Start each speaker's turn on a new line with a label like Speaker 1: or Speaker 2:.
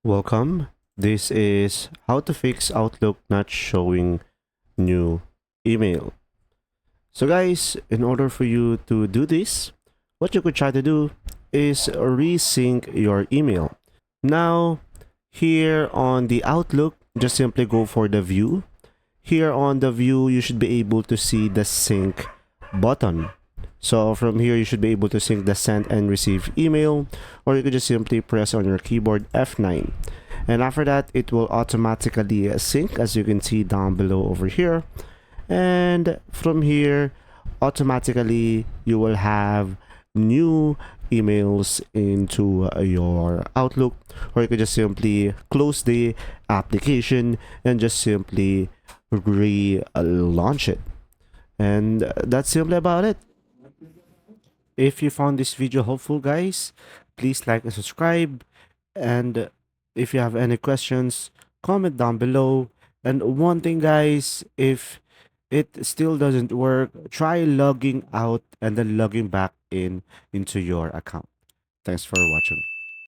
Speaker 1: Welcome. This is how to fix Outlook not showing new email. So guys, in order for you to do this, what you could try to do is resync your email. Now, here on the Outlook, just simply go for the view. Here on the view, you should be able to see the sync button. So from here, you should be able to sync the send and receive email, or you could just simply press on your keyboard F9. And after that, it will automatically sync, as you can see down below over here. And from here, automatically you will have new emails into your Outlook, or you could just simply close the application and just simply relaunch it. And that's simply about it. If you found this video helpful, guys, please like and subscribe. And if you have any questions, comment down below. And one thing, guys, if it still doesn't work, try logging out and then logging back into your account. Thanks for watching.